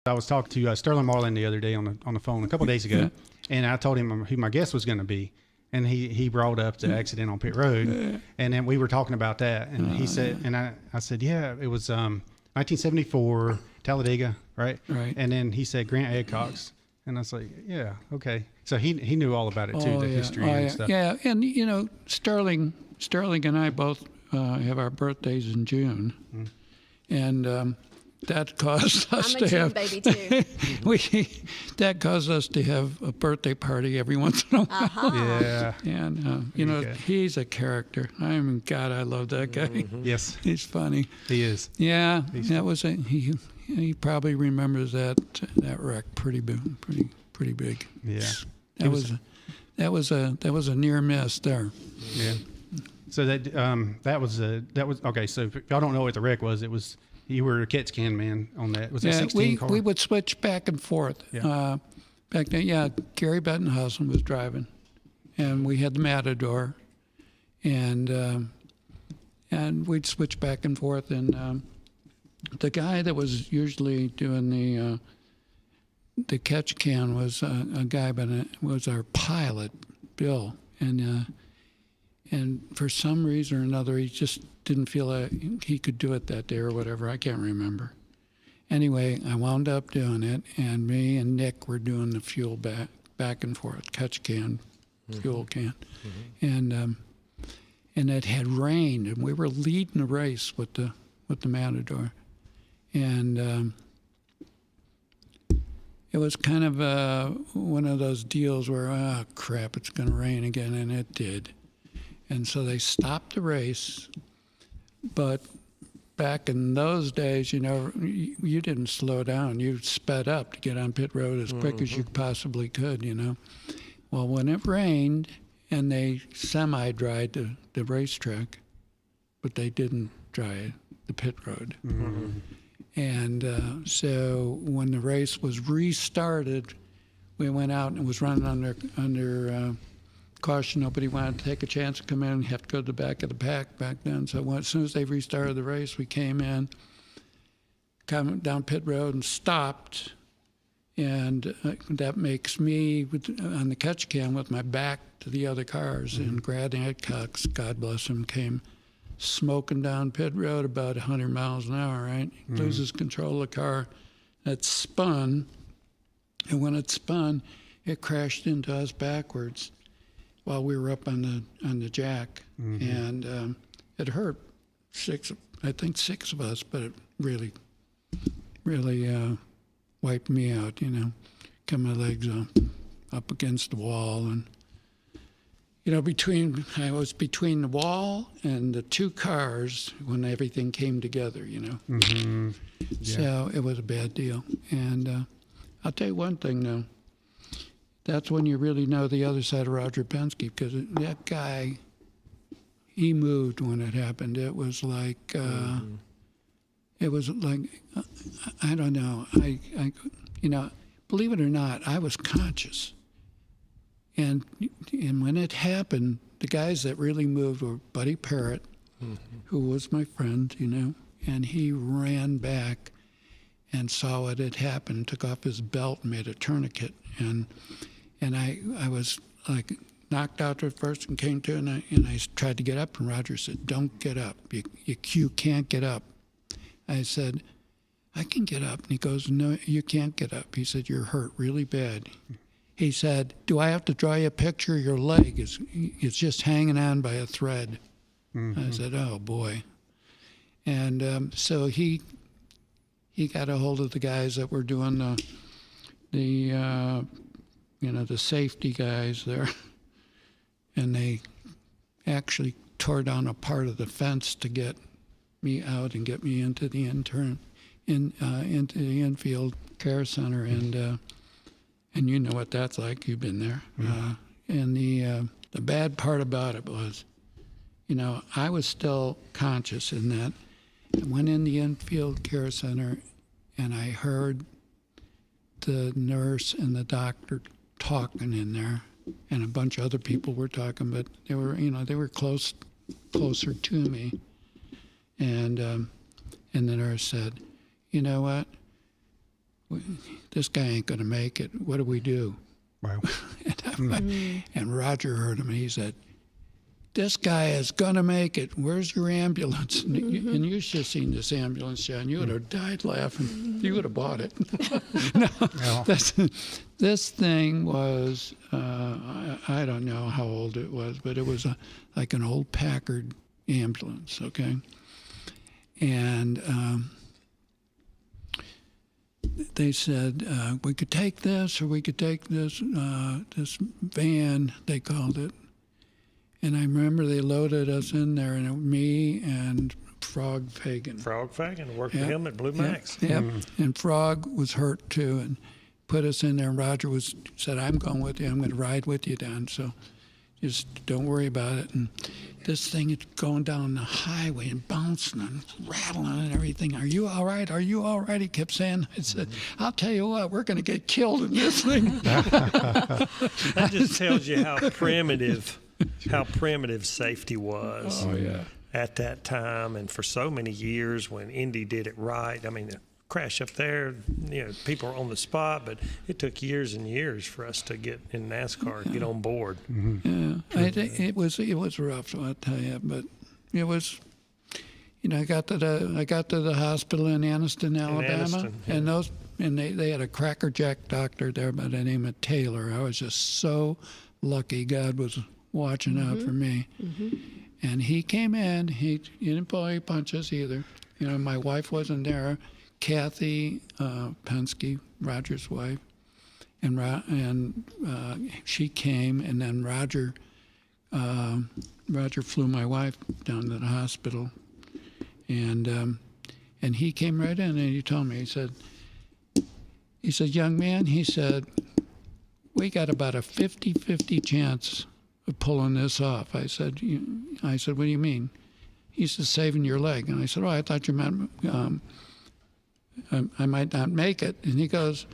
I was talking to Sterling Marlin the other day on the phone a couple of days ago, and I told him who my guest was going to be, and he brought up the accident on pit road, and then we were talking about that, and he said, and I said, yeah, it was 1974 Talladega, right? Right. And then he said Grant Adcox, and I was like, yeah, okay. So he knew all about it too, the history and stuff. Yeah, and you know, Sterling and I both have our birthdays in June, and that caused us to have. I'm a June baby too. That caused us to have a birthday party every once in a while. Yeah. And you know, he's a character. I mean, God, I love that guy. Yes. He's funny. He is. Yeah, that was he probably remembers that wreck pretty big. Yeah. That was a near miss there. Yeah. So that was okay. So if y'all don't know what the wreck was, it was. You were a catch can man on that. Was it 16 car? We would switch back and forth. Yeah. Back then, Gary Bettenhausen was driving, and we had the Matador, and we'd switch back and forth. And the guy that was usually doing the catch can was a guy, but was our pilot, Bill, and for some reason or another, he just didn't feel like he could do it that day or whatever. I can't remember. Anyway, I wound up doing it, and me and Nick were doing the fuel back and forth, catch can, fuel can. And it had rained, and we were leading the race with the Matador. And it was kind of one of those deals where, oh, crap, it's going to rain again, and it did. And so they stopped the race, but back in those days, you know, you didn't slow down. You sped up to get on pit road as quick as you possibly could, you know. Well, when it rained and they semi-dried the racetrack, but they didn't dry the pit road. And so when the race was restarted, we went out and it was running under caution. Nobody wanted to take a chance to come in and have to go to the back of the pack back then. So as soon as they restarted the race, we came down pit road and stopped. And that makes me on the catch can with my back to the other cars. And Grant Adcox, God bless him, came smoking down pit road about 100 miles an hour, right? Loses control of the car. It spun. And when it spun, it crashed into us backwards while we were up on the jack, and it hurt six of us, but it really wiped me out, you know. Got my legs up against the wall, and you know, I was between the wall and the two cars when everything came together, you know. So it was a bad deal, and I'll tell you one thing though. That's when you really know the other side of Roger Penske, because that guy, he moved when it happened. It was like, I don't know. I, you know, believe it or not, I was conscious. And when it happened, the guys that really moved were Buddy Parrott, who was my friend, you know, and he ran back and saw what had happened, took off his belt and made a tourniquet. And I was like knocked out at first and came to, and I tried to get up, and Roger said, "Don't get up. You can't get up." I said, "I can get up." And he goes, "No, you can't get up." He said, "You're hurt really bad." He said, "Do I have to draw you a picture of your leg? It's just hanging on by a thread." I said, "Oh boy." And so he got a hold of the guys that were doing the safety guys there, and they actually tore down a part of the fence to get me out and get me into the into the infield care center, and you know what that's like. You've been there. And the bad part about it was, you know, I was still conscious in that. I went in the infield care center, and I heard the nurse and the doctor talking in there, and a bunch of other people were talking, but they were closer to me. And the nurse said, "You know what? this guy ain't going to make it. What do we do? Wow. And Roger heard him. He said, this guy is going to make it. Where's your ambulance? And you should have seen this ambulance, John. You would have died laughing. You would have bought it. No, this thing was, I don't know how old it was, but it was like an old Packard ambulance, okay? And they said, we could take this, or we could take this van, they called it. And I remember they loaded us in there, and it was me and Frog Fagan. Frog Fagan worked with him at Blue Max. Yep. And Frog was hurt too, and put us in there. And Roger said, "I'm going with you. I'm going to ride with you down. So just don't worry about it." And this thing is going down the highway and bouncing and rattling and everything. Are you all right? Are you all right? He kept saying. I said, "I'll tell you what, we're going to get killed in this thing." That just tells you how primitive safety was. Oh yeah. At that time, and for so many years when Indy did it right. I mean, the crash up there, people were on the spot, but it took years and years for us to get in NASCAR, get on board. Yeah, it was rough, I'll tell you, but it was. I got to the hospital in Anniston, Alabama, and they had a crackerjack doctor there by the name of Taylor. I was just so lucky. God was watching out for me. And he came in. He didn't pull any punches either. My wife wasn't there. Kathy Penske, Roger's wife, and she came. And then Roger flew my wife down to the hospital, and he came right in and he told me. He said, "Young man," he said, "we got about a 50-50 chance of pulling this off." I said, "What do you mean?" He said, "Saving your leg." And I said, "Oh, I thought you meant I might not make it." And he goes,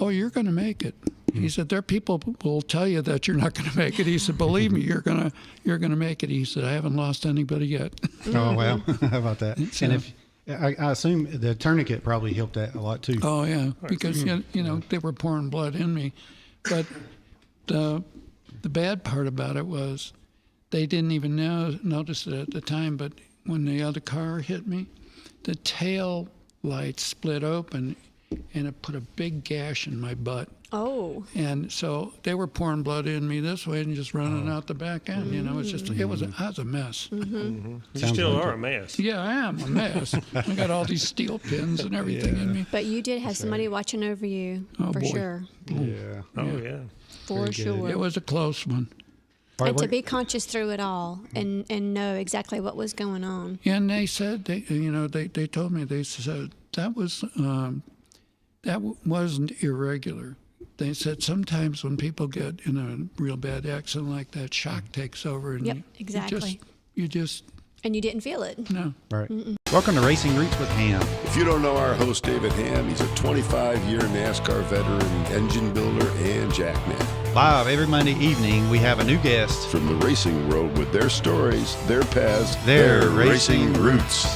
"Oh, you're going to make it." He said, "There are people who will tell you that you're not going to make it." He said, "Believe me, you're going to make it." He said, "I haven't lost anybody yet." Oh, well, how about that? And if I assume the tourniquet probably helped that a lot too. Oh yeah, because they were pouring blood in me, but the bad part about it was they didn't even notice it at the time, but when the other car hit me, the tail light split open and it put a big gash in my butt. Oh. And so they were pouring blood in me this way and just running out the back end. I was a mess. You still are a mess. Yeah, I am a mess. I got all these steel pins and everything in me. But you did have somebody watching over you, for sure. Yeah. Oh, yeah. For sure. It was a close one. And to be conscious through it all and know exactly what was going on. And they said, they told me, they said that wasn't irregular. They said sometimes when people get in a real bad accident like that, shock takes over. And Yep, exactly. You just. And you didn't feel it. No. Right. Welcome to Racing Roots with Ham. If you don't know our host, David Ham, he's a 25-year NASCAR veteran, engine builder, and jackman. Live every Monday evening, we have a new guest From the racing world with their stories, their paths, their racing roots.